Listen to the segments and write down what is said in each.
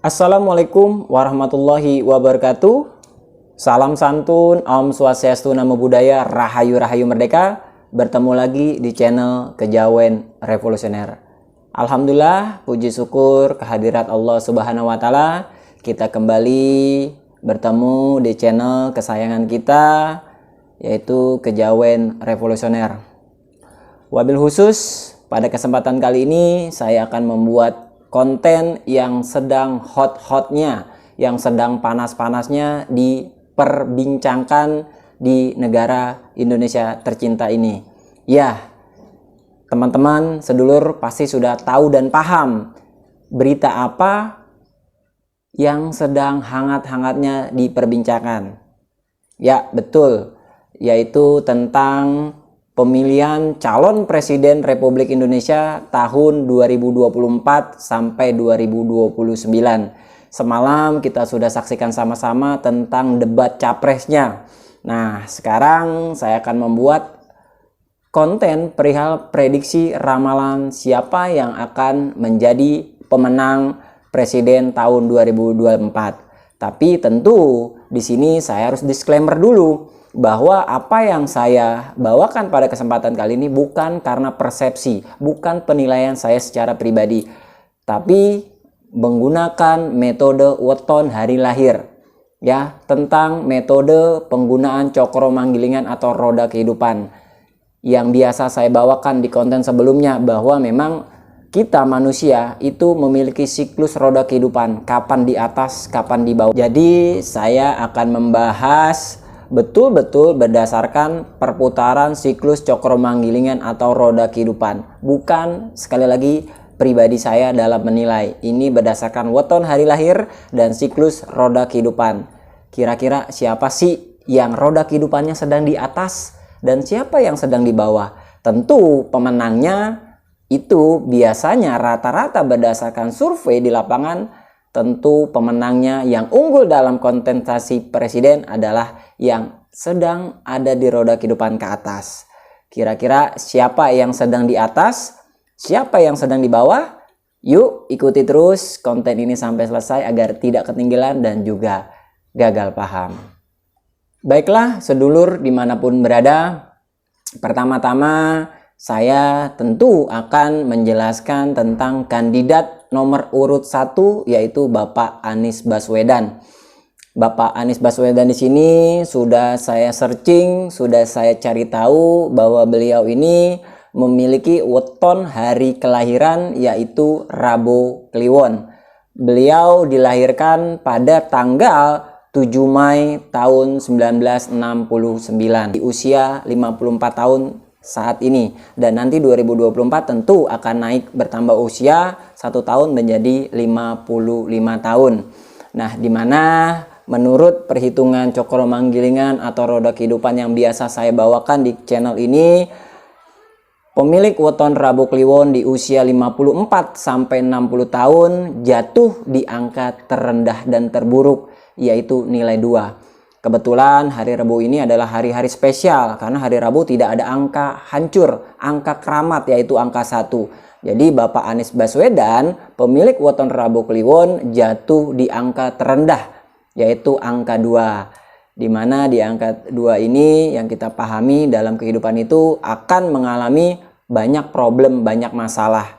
Assalamualaikum warahmatullahi wabarakatuh. Salam santun, Om Swastiastu, Namo Buddhaya, Rahayu Rahayu Merdeka. Bertemu lagi di channel Kejawen Revolusioner. Alhamdulillah, puji syukur kehadirat Allah Subhanahu wa Ta'ala. Kita kembali bertemu di channel kesayangan kita, yaitu Kejawen Revolusioner. Wabil khusus, pada kesempatan kali ini saya akan membuat konten yang sedang hot-hotnya, yang sedang panas-panasnya diperbincangkan di negara Indonesia tercinta ini. Ya, teman-teman sedulur pasti sudah tahu dan paham berita apa yang sedang hangat-hangatnya diperbincangkan. Ya, betul, yaitu tentang pemilihan calon presiden Republik Indonesia tahun 2024 sampai 2029. Semalam kita sudah saksikan sama-sama tentang debat capresnya. Nah, sekarang saya akan membuat konten perihal prediksi ramalan siapa yang akan menjadi pemenang presiden tahun 2024. Tapi tentu di sini saya harus disclaimer dulu bahwa apa yang saya bawakan pada kesempatan kali ini bukan karena persepsi, bukan penilaian saya secara pribadi, tapi menggunakan metode weton hari lahir, ya, tentang metode penggunaan cokro manggilingan atau roda kehidupan yang biasa saya bawakan di konten sebelumnya, bahwa memang kita manusia itu memiliki siklus roda kehidupan, kapan di atas, kapan di bawah. Jadi saya akan membahas betul-betul berdasarkan perputaran siklus cokro manggilingan atau roda kehidupan. Bukan, sekali lagi, pribadi saya dalam menilai. Ini berdasarkan weton hari lahir dan siklus roda kehidupan. Kira-kira siapa sih yang roda kehidupannya sedang di atas dan siapa yang sedang di bawah? Tentu pemenangnya itu biasanya rata-rata berdasarkan survei di lapangan. Tentu pemenangnya yang unggul dalam kontestasi presiden adalah yang sedang ada di roda kehidupan ke atas. Kira-kira siapa yang sedang di atas? Siapa yang sedang di bawah? Yuk ikuti terus konten ini sampai selesai agar tidak ketinggalan dan juga gagal paham. Baiklah sedulur dimanapun berada, pertama-tama saya tentu akan menjelaskan tentang kandidat nomor urut 1, yaitu Bapak Anies Baswedan. Bapak Anies Baswedan di sini sudah saya searching, sudah saya cari tahu bahwa beliau ini memiliki weton hari kelahiran yaitu Rabu Kliwon. Beliau dilahirkan pada tanggal 7 Mei tahun 1969 di usia 54 tahun saat ini, dan nanti 2024 tentu akan naik bertambah usia 1 tahun menjadi 55 tahun. Nah, dimana menurut perhitungan cokro manggilingan atau roda kehidupan yang biasa saya bawakan di channel ini, pemilik weton Rabu Kliwon di usia 54 sampai 60 tahun jatuh di angka terendah dan terburuk, yaitu nilai 2. Kebetulan hari Rabu ini adalah hari-hari spesial karena hari Rabu tidak ada angka hancur, angka keramat, yaitu angka 1. Jadi Bapak Anies Baswedan, pemilik weton Rabu Kliwon, jatuh di angka terendah, yaitu angka 2. Dimana di angka 2 ini yang kita pahami dalam kehidupan itu akan mengalami banyak problem, banyak masalah.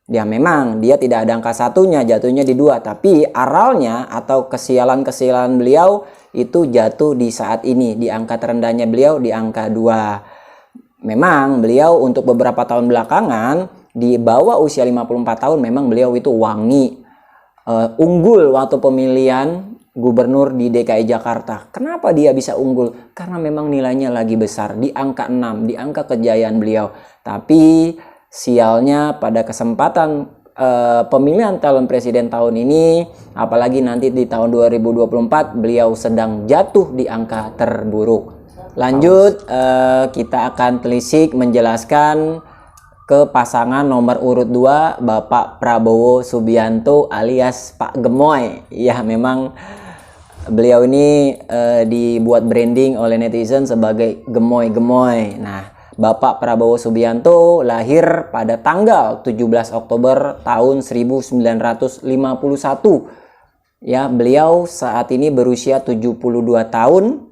Ya memang dia tidak ada angka 1-nya, jatuhnya di 2, tapi aralnya atau kesialan-kesialan beliau itu jatuh di saat ini, di angka terendahnya beliau di angka 2. Memang beliau untuk beberapa tahun belakangan di bawah usia 54 tahun memang beliau itu wangi, unggul waktu pemilihan gubernur di DKI Jakarta. Kenapa dia bisa unggul? Karena memang nilainya lagi besar di angka 6, di angka kejayaan beliau. Tapi sialnya pada kesempatan pemilihan calon presiden tahun ini, apalagi nanti di tahun 2024, beliau sedang jatuh di angka terburuk. Lanjut, kita akan telisik menjelaskan ke pasangan nomor urut 2, Bapak Prabowo Subianto alias Pak Gemoy. Ya memang beliau ini dibuat branding oleh netizen sebagai gemoy-gemoy. Nah, Bapak Prabowo Subianto lahir pada tanggal 17 Oktober tahun 1951 Ya, beliau saat ini berusia 72 tahun.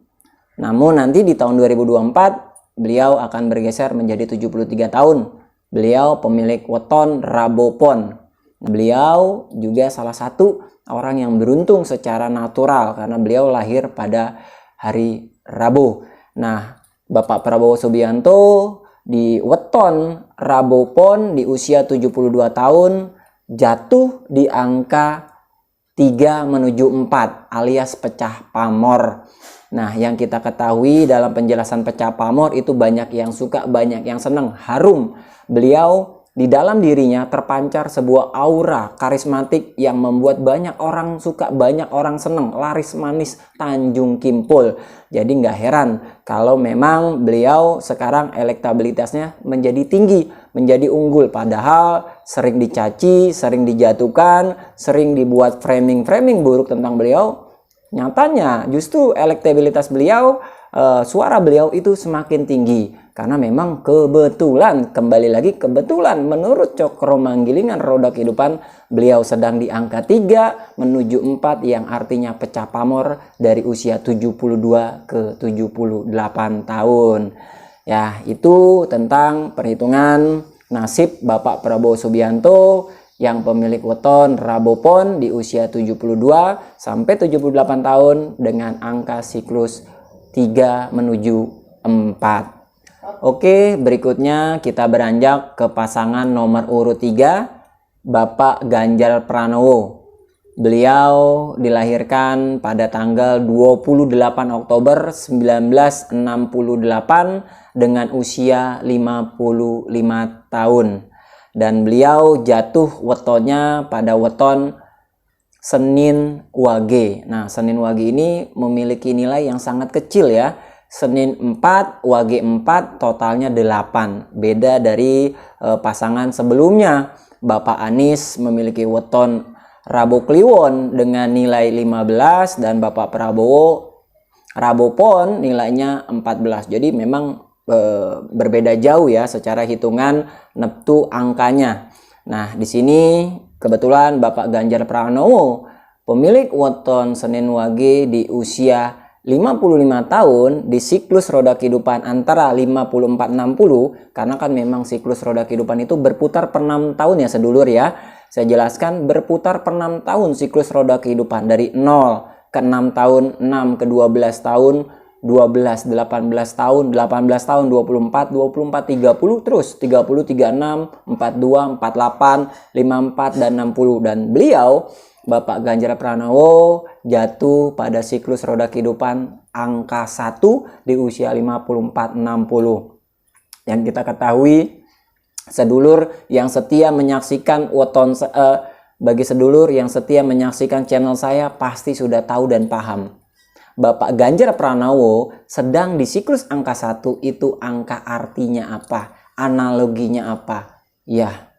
Namun nanti di tahun 2024 beliau akan bergeser menjadi 73 tahun. Beliau pemilik weton Rabopon. Beliau juga salah satu orang yang beruntung secara natural karena beliau lahir pada hari Rabu. Nah, Bapak Prabowo Subianto di weton Rabopon di usia 72 tahun jatuh di angka 3 menuju 4 alias pecah pamor. Nah, yang kita ketahui dalam penjelasan pecah pamor itu banyak yang suka, banyak yang senang, harum. Beliau di dalam dirinya terpancar sebuah aura karismatik yang membuat banyak orang suka, banyak orang senang, laris manis Tanjung Kimpul. Jadi nggak heran kalau memang beliau sekarang elektabilitasnya menjadi tinggi, menjadi unggul. Padahal sering dicaci, sering dijatuhkan, sering dibuat framing-framing buruk tentang beliau. Nyatanya justru elektabilitas beliau, suara beliau itu semakin tinggi. Karena memang kebetulan, kembali lagi kebetulan menurut Cokro Manggilingan Roda Kehidupan, beliau sedang di angka 3 menuju 4 yang artinya pecah pamor dari usia 72 ke 78 tahun. Ya, itu tentang perhitungan nasib Bapak Prabowo Subianto yang pemilik weton Rabopon di usia 72 sampai 78 tahun dengan angka siklus 3 menuju 4. Oke, berikutnya kita beranjak ke pasangan nomor urut 3, Bapak Ganjar Pranowo. Beliau dilahirkan pada tanggal 28 Oktober 1968 dengan usia 55 tahun. Dan beliau jatuh wetonnya pada weton Senin Wage. Nah, Senin Wage ini memiliki nilai yang sangat kecil ya. Senin 4, Wage 4, totalnya 8. Beda dari pasangan sebelumnya. Bapak Anies memiliki weton Rabu Kliwon dengan nilai 15 dan Bapak Prabowo Rabopon nilainya 14. Jadi memang berbeda jauh ya secara hitungan neptu angkanya. Nah, di sini kebetulan Bapak Ganjar Pranowo pemilik weton Senin Wage di usia 55 tahun di siklus roda kehidupan antara 54-60, karena kan memang siklus roda kehidupan itu berputar per 6 tahun ya sedulur ya. Saya jelaskan, berputar per 6 tahun siklus roda kehidupan dari 0 ke 6 tahun, 6 ke 12 tahun, 12, 18 tahun, 18 tahun, 24, 24, 30, terus 30, 36, 42, 48, 54, dan 60. Dan beliau, Bapak Ganjar Pranowo, jatuh pada siklus roda kehidupan angka 1 di usia 54-60. Yang kita ketahui, sedulur yang setia menyaksikan weton, bagi sedulur yang setia menyaksikan channel saya pasti sudah tahu dan paham. Bapak Ganjar Pranowo sedang di siklus angka 1 itu angka artinya apa? Analoginya apa? Ya,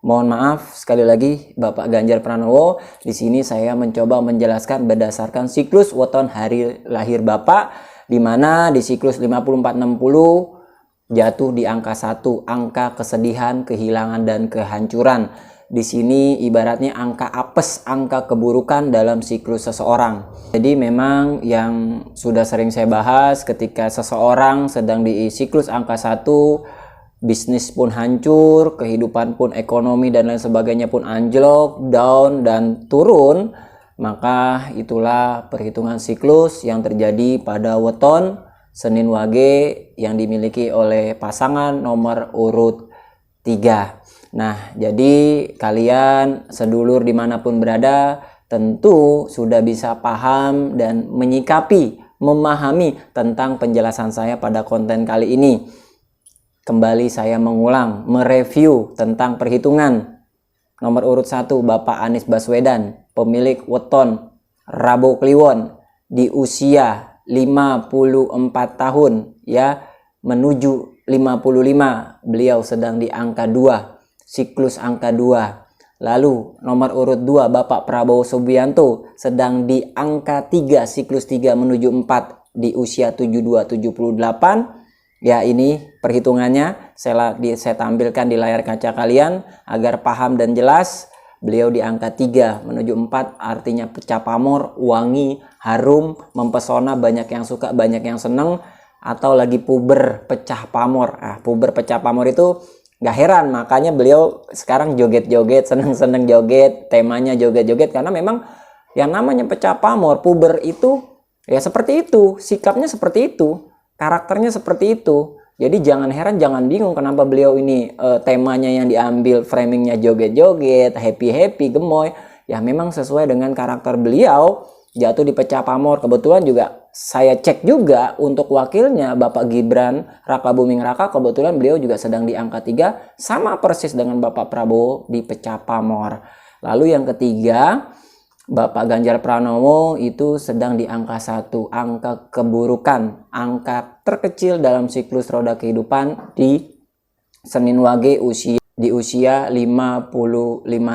mohon maaf sekali lagi Bapak Ganjar Pranowo. Di sini saya mencoba menjelaskan berdasarkan siklus weton hari lahir Bapak, di mana di siklus 54-60 jatuh di angka 1, angka kesedihan, kehilangan, dan kehancuran. Di sini ibaratnya angka apes, angka keburukan dalam siklus seseorang. Jadi memang yang sudah sering saya bahas, ketika seseorang sedang di siklus angka 1, bisnis pun hancur, kehidupan pun, ekonomi dan lain sebagainya pun anjlok, down dan turun, maka itulah perhitungan siklus yang terjadi pada weton Senin Wage yang dimiliki oleh pasangan nomor urut 3. Nah, jadi kalian sedulur dimanapun berada tentu sudah bisa paham dan menyikapi, memahami tentang penjelasan saya pada konten kali ini. Kembali saya mengulang, mereview tentang perhitungan. Nomor urut 1, Bapak Anies Baswedan, pemilik weton Rabu Kliwon di usia 54 tahun ya, menuju 55. Beliau sedang di angka 2, siklus angka 2. Lalu nomor urut 2, Bapak Prabowo Subianto sedang di angka 3, siklus 3 menuju 4 di usia 72-78. Ya, ini perhitungannya saya tampilkan di layar kaca kalian agar paham dan jelas. beliau di angka 3 menuju 4, artinya pecah pamor, wangi, harum, mempesona, banyak yang suka, banyak yang seneng. Atau lagi puber pecah pamor. Puber pecah pamor itu gak heran, makanya beliau sekarang joget-joget, seneng-seneng joget, temanya joget-joget, karena memang yang namanya pecah pamor, puber itu ya seperti itu, sikapnya seperti itu, karakternya seperti itu. Jadi jangan heran, jangan bingung kenapa beliau ini temanya yang diambil, framingnya joget-joget, happy-happy, gemoy. Ya memang sesuai dengan karakter beliau, jatuh di pecah pamor. Kebetulan juga saya cek juga untuk wakilnya Bapak Gibran Raka Buming Raka, kebetulan beliau juga sedang di angka 3, sama persis dengan Bapak Prabowo di pecah pamor. Lalu yang ketiga, Bapak Ganjar Pranowo itu sedang di angka 1, angka keburukan, angka terkecil dalam siklus roda kehidupan di Senin Wage di usia 55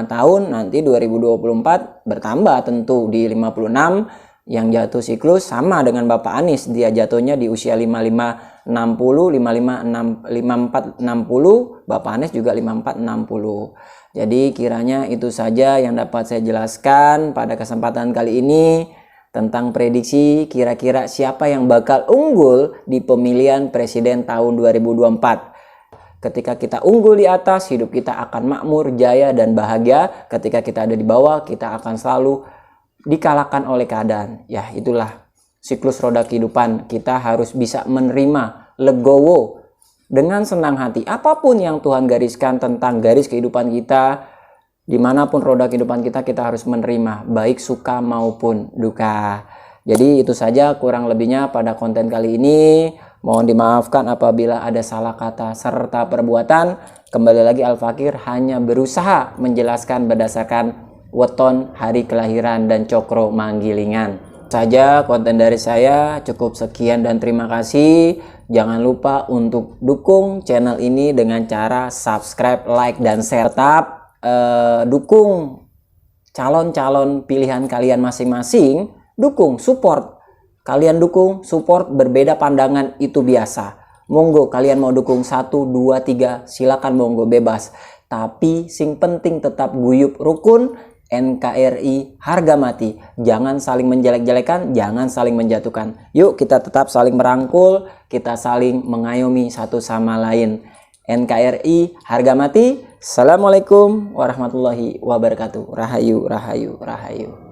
tahun. Nanti 2024 bertambah tentu di 56, yang jatuh siklus sama dengan Bapak Anies, dia jatuhnya di usia 55 60, 54 60, Bapak Anies juga 54 60. Jadi kiranya itu saja yang dapat saya jelaskan pada kesempatan kali ini tentang prediksi kira-kira siapa yang bakal unggul di pemilihan presiden tahun 2024. Ketika kita unggul di atas, hidup kita akan makmur, jaya, dan bahagia. Ketika kita ada di bawah, kita akan selalu dikalahkan oleh keadaan. Ya, itulah siklus roda kehidupan. Kita harus bisa menerima, legowo, dengan senang hati. Apapun yang Tuhan gariskan tentang garis kehidupan kita, dimanapun roda kehidupan kita, kita harus menerima, baik suka maupun duka. Jadi itu saja kurang lebihnya pada konten kali ini. Mohon dimaafkan apabila ada salah kata serta perbuatan. Kembali lagi, Al-Fakir hanya berusaha menjelaskan berdasarkan weton, hari kelahiran, dan cokro manggilingan. Saja konten dari saya, cukup sekian dan terima kasih. Jangan lupa untuk dukung channel ini dengan cara subscribe, like, dan share. Tetap dukung calon-calon pilihan kalian masing-masing. Dukung, support. Kalian dukung, support, berbeda pandangan itu biasa. Monggo kalian mau dukung 1, 2, 3, silakan, monggo, bebas. Tapi sing penting tetap guyup rukun, NKRI harga mati. Jangan saling menjelek-jelekan, jangan saling menjatuhkan. Yuk kita tetap saling merangkul, kita saling mengayomi satu sama lain. NKRI harga mati. Assalamualaikum warahmatullahi wabarakatuh. Rahayu, rahayu, rahayu.